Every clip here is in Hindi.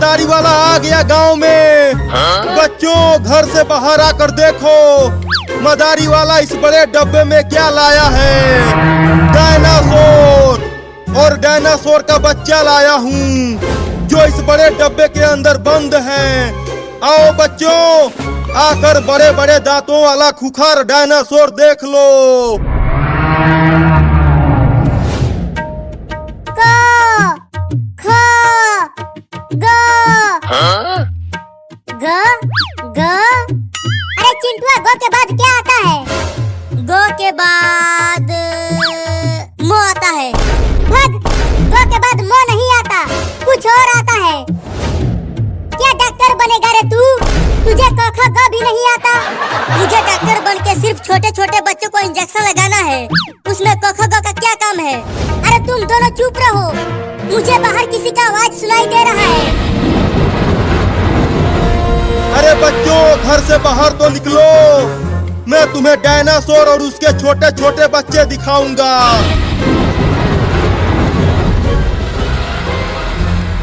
मदारी वाला आ गया गांव में। बच्चों घर से बाहर आकर देखो, मदारी वाला इस बड़े डब्बे में क्या लाया है। डायनासोर, और डायनासोर का बच्चा लाया हूँ जो इस बड़े डब्बे के अंदर बंद है। आओ बच्चों, आकर बड़े बड़े दांतों वाला खुखार डायनासोर देख लो। अरे चिंटुआ, गो के बाद क्या आता है? गो के बाद मो आता है। भग, गो के बाद मो नहीं आता, कुछ और आता है। क्या डॉक्टर बनेगा रे तू? तुझे क ख ग भी नहीं आता। मुझे डॉक्टर बन के सिर्फ छोटे छोटे बच्चों को इंजेक्शन लगाना है, उसमें क ख ग का क्या काम है? अरे तुम दोनों चुप रहो, मुझे बाहर किसी का आवाज सुनाई दे रहा है। अरे बच्चों घर से बाहर तो निकलो, मैं तुम्हें डायनासोर और उसके छोटे छोटे बच्चे दिखाऊंगा।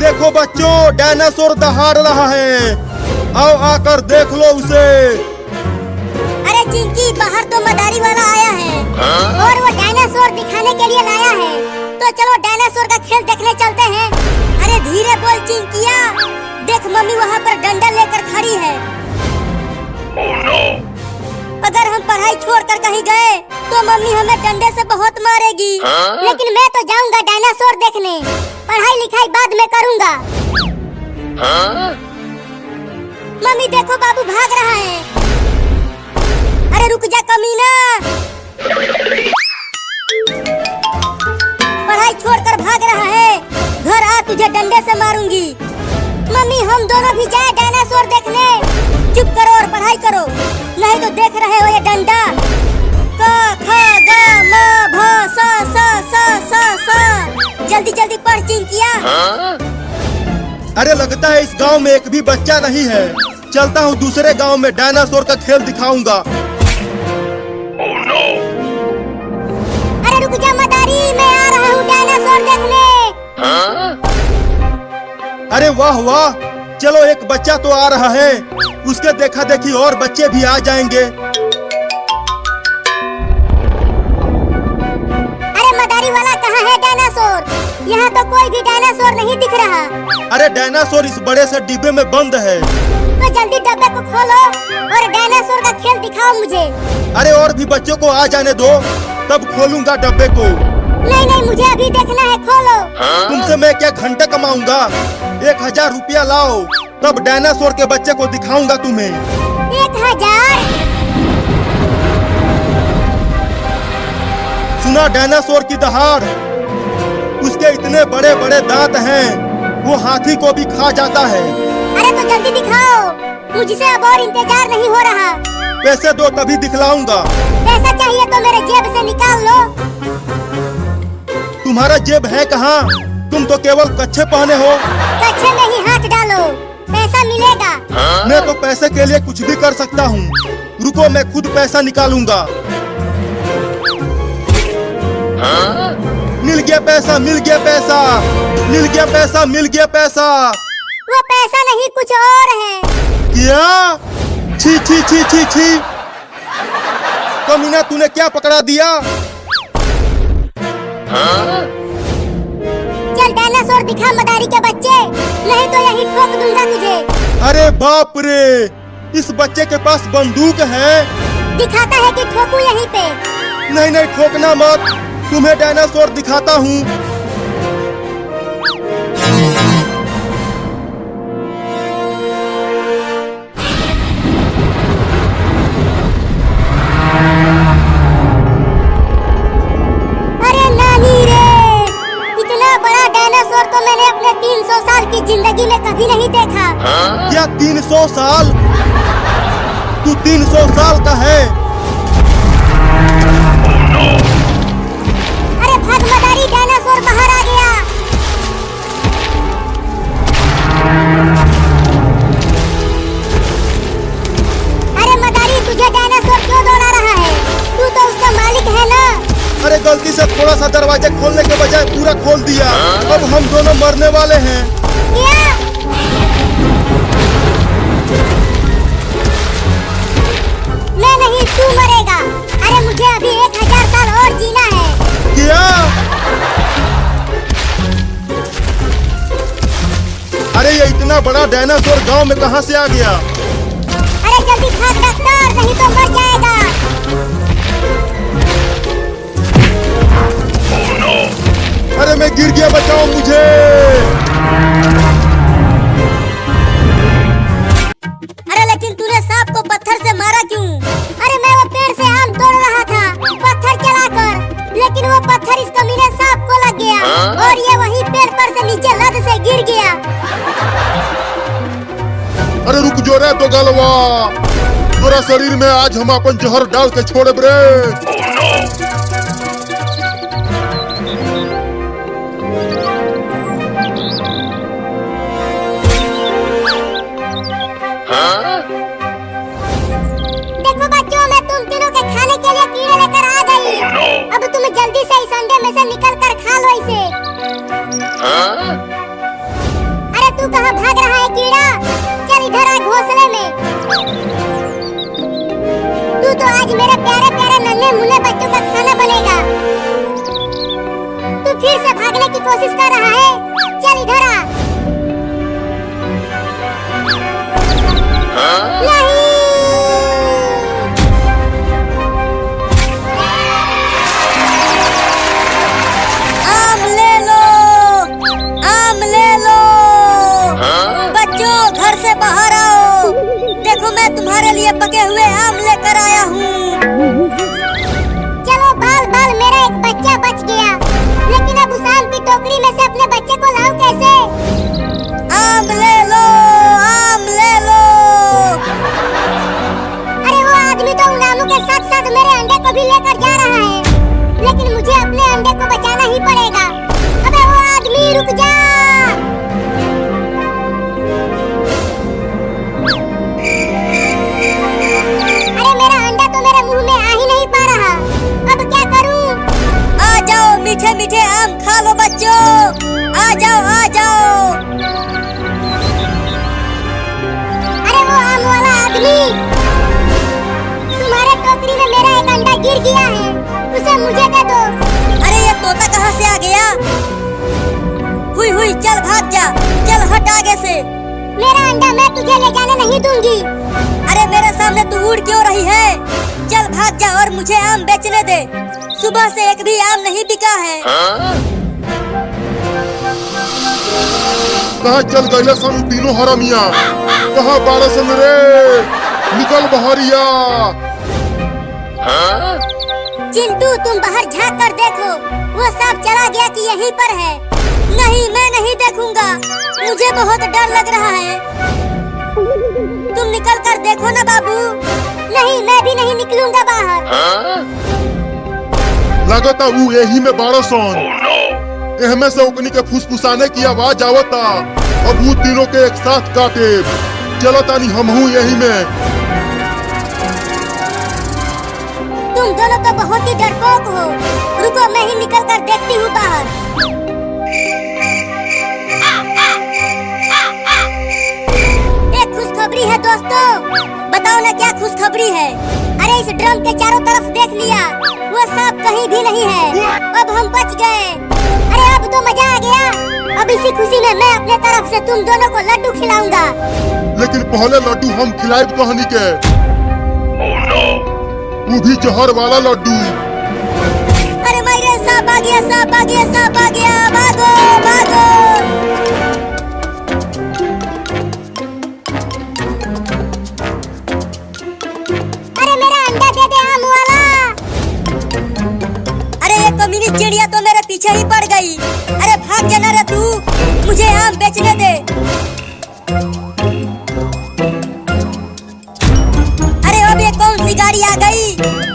देखो बच्चों, डायनासोर दहाड़ रहा है, आओ आकर देख लो उसे। अरे चिंकी, बाहर तो मदारी वाला आया है और वो डायनासोर दिखाने के लिए लाया है, तो चलो डायनासोर का खेल देखने चलते हैं। अरे धीरे बोल चिंकिया, देख मम्मी वहाँ पर डंडा लेकर खड़ी है। Oh no! अगर हम पढ़ाई छोड़कर कहीं गए तो मम्मी हमें डंडे से बहुत मारेगी। लेकिन मैं तो जाऊंगा डायनासोर देखने, पढ़ाई लिखाई बाद में करूंगा। मम्मी देखो, बाबू भाग रहा है। अरे रुक जा कमीना, पढ़ाई छोड़कर भाग रहा है, घर आ तुझे डंडे से मारूंगी। मम्मी हम दोनों भी जाए डायनासोर देखने। चुप करो और पढ़ाई करो, नहीं तो देख रहे हो ये डंडा। क ख ग म भ स स स स स। जल्दी जल्दी पढ़ चिंकिया। अरे लगता है इस गांव में एक भी बच्चा नहीं है, चलता हूँ दूसरे गांव में डायनासोर का खेल दिखाऊंगा। Oh no! अरे रुक जा मदारी, मैं आ रहा हूँ डायनासोर देखने। अरे वाह वाह, चलो एक बच्चा तो आ रहा है, उसके देखा देखी और बच्चे भी आ जाएंगे। अरे मदारी वाला, कहाँ है डायनासोर? यहाँ तो कोई भी डायनासोर नहीं दिख रहा। अरे डायनासोर इस बड़े से डिब्बे में बंद है। तो जल्दी डब्बे को खोलो और डायनासोर का खेल दिखाओ मुझे। अरे और भी बच्चों को आ जाने दो, तब खोलूंगा डब्बे को। नहीं नहीं, मुझे अभी देखना है, खोलो। तुमसे मैं क्या घंटे कमाऊंगा? 1000 रुपया लाओ, तब डायनासोर के बच्चे को दिखाऊंगा तुम्हें। 1000? सुना डायनासोर की दहाड़, उसके इतने बड़े बड़े दांत हैं, वो हाथी को भी खा जाता है। अरे तो जल्दी दिखाओ, मुझसे अब और इंतजार नहीं हो रहा। पैसे दो तभी दिखलाऊंगा। पैसा चाहिए तो मेरे जेब से निकाल लो। तुम्हारा जेब है कहाँ? तुम तो केवल कच्छे पहने हो। कच्छे में ही हाथ डालो, पैसा मिलेगा। मैं तो पैसे के लिए कुछ भी कर सकता हूँ, रुको मैं खुद पैसा निकालूंगा। मिल गया पैसा, मिल गया पैसा, मिल गया पैसा, मिल गया पैसा। वो पैसा नहीं, कुछ और है। क्या? छी छी छी छी छी, कमीना तूने क्या पकड़ा दिया? चल डायनासोर दिखा मदारी के बच्चे, नहीं तो यही ठोक दूंगा तुझे। अरे बाप रे, इस बच्चे के पास बंदूक है। दिखाता है कि ठोकू यहीं पे? नहीं नहीं, ठोकना मत, तुम्हें डायनासोर दिखाता हूँ। अरे नानी रे, इतना बड़ा डायनासोर तो मैंने अपने 300 साल की जिंदगी में कभी नहीं देखा। क्या 300 साल? तू 300 साल का है? अरे भाग मदारी, डायनासोर बाहर आ गया। अरे मदारी, तुझे डायनासोर क्यों दौड़ा रहा है? तू तो उसका मालिक है ना। अरे गलती से थोड़ा सा दरवाजा खोलने के बजाय पूरा खोल दिया, अब हम दोनों मरने वाले हैं। क्या? तू मरेगा। अरे मुझे अभी 1000 साल और जीना है। क्या? अरे ये इतना बड़ा डायनासोर गांव में कहां से आ गया? अरे जल्दी भाग डॉक्टर, नहीं तो मर जाएगा। Oh no! अरे मैं गिर गया, बचाओ मुझे। अरे लेकिन तूने सांप को पत्थर से मारा क्यों? अरे मैं वो पेड़ से आम तोड़ रहा था पत्थर चलाकर, लेकिन वो पत्थर इस कमीने सांप को लग गया और ये वही पेड़ पर से नीचे लद से गिर गया। अरे रुक जो रे तो गलवा, तोरा शरीर में आज हम अपन जहर डाल के छोड़े रे। Oh no! Huh? देखो बच्चों, मैं तुम तीनों के खाने के लिए कीड़े लेकर आ गई। Oh no! अब तुम जल्दी से इस अंडे में से निकल कर खा लो इसे। Huh? अरे तू कहाँ भाग रहा है कीड़ा? चल इधर आ घोंसले में। तू तो आज मेरे प्यारे प्यारे नन्हे मुन्ने बच्चों का खाना बनेगा। तू फिर से भागने की कोशिश कर रहा है? चल इधर आ। Huh? नहीं। आम ले लो, आम ले लो। Huh? बच्चों घर से बाहर आओ, देखो मैं तुम्हारे लिए पके हुए आम लेकर आया हूँ। चलो बाल बाल, मेरा एक बच्चा बच गया, लेकिन अब उस आम की टोकरी में से अपने बच्चे को लाऊं कैसे? आम ले लो, आम ले लो। अरे वो आदमी तो उन आमों के साथ साथ मेरे अंडे को भी लेकर जा रहा है, लेकिन मुझे अपने अंडे को बचाना ही पड़ेगा। अबे वो आदमी रुक जा। अरे मेरा अंडा तो मेरे मुंह में आ ही नहीं पा रहा, अब क्या करूं? आ जाओ मीठे मीठे आम खा लो बच्चों, आ जाओ आ जाओ। अरे वो आम वाला आदमी, तुम्हारे टोकरी में मेरा एक अंडा गिर गया है, उसे मुझे दे दो। अरे ये तोता कहाँ से आ गया? हुई हुई, चल भाग जा, चल हट आगे से। मेरा अंडा मैं तुझे ले जाने नहीं दूंगी। अरे मेरे सामने तू उड़ क्यों रही है? चल भाग जा और मुझे आम बेचने दे। सुबह से एक भी आम नहीं बिका है। Huh? कहाँ चल गए सन तीनों हरामिया? कहाँ बारह सन रे? निकल बहरिया। Huh? चिंटू तुम बाहर झांक कर देखो, वो सांप चला गया कि यहीं पर है? नहीं, मैं नहीं देखूंगा, मुझे बहुत डर लग रहा है। तुम निकल कर देखो ना बाबू। नहीं, मैं भी नहीं निकलूंगा बाहर। Huh? लगता वो यही में बारह सन। Oh no! एहमे से उकनी के फुसफुसाने की आवाज आवता। अब वो तीनों के एक साथ काटे। चलो तानी हम हूँ यही में। तुम दोनों तो बहुत ही डरपोक हो। रुको, मैं ही निकल कर देखती हूँ बाहर। एक खुशखबरी है दोस्तों, बताओ ना क्या खुशखबरी है? अरे इस ड्रम के चारों तरफ देख लिया, वो सांप कहीं भी नहीं है। अब हम बच गए। अरे अब तो मजा आ गया। अब इसी खुशी में मैं अपने तरफ से तुम दोनों को लड्डू खिलाऊंगा। लेकिन पहले लड्डू हम खिलाए कहानी के। Oh no! वो भी जहर वाला लड्डू। अरे मेरे सांप आ गया, सांप आ गया, सांप आ गया, भागो भागो। अरे मेरा अंडा दे दे आम वाला। अरे ये कमीनी चिड़िया तो मेरे पीछे ही पड़ गई। अरे भाग जाना रे तू, मुझे आम बेचने दे। अरे अब ये कौन सी गाड़ी आ गई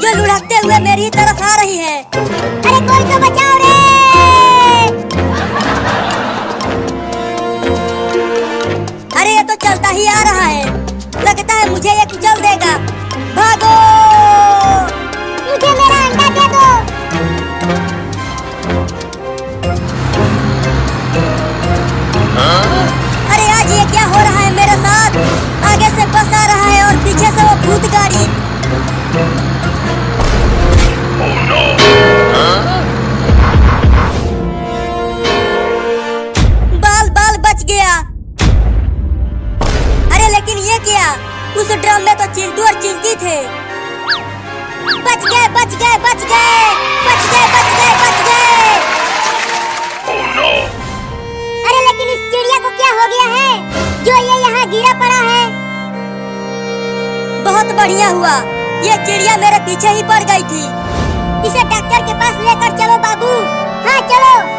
जो लुढ़कते हुए मेरी तरफ आ रही है? अरे कोई तो बचाओ रे। अरे ये तो चलता ही आ रहा है, लगता है मुझे ये कुचल देगा। भागो, मुझे मेरा अंडा दे दो। Huh? अरे आज ये क्या हो रहा है मेरे साथ? आगे से बस आ रहा है और पीछे से वो भूत गाड़ी। बढ़िया हुआ, ये चिड़िया मेरे पीछे ही पड़ गई थी। इसे डॉक्टर के पास लेकर चलो बाबू। हाँ चलो।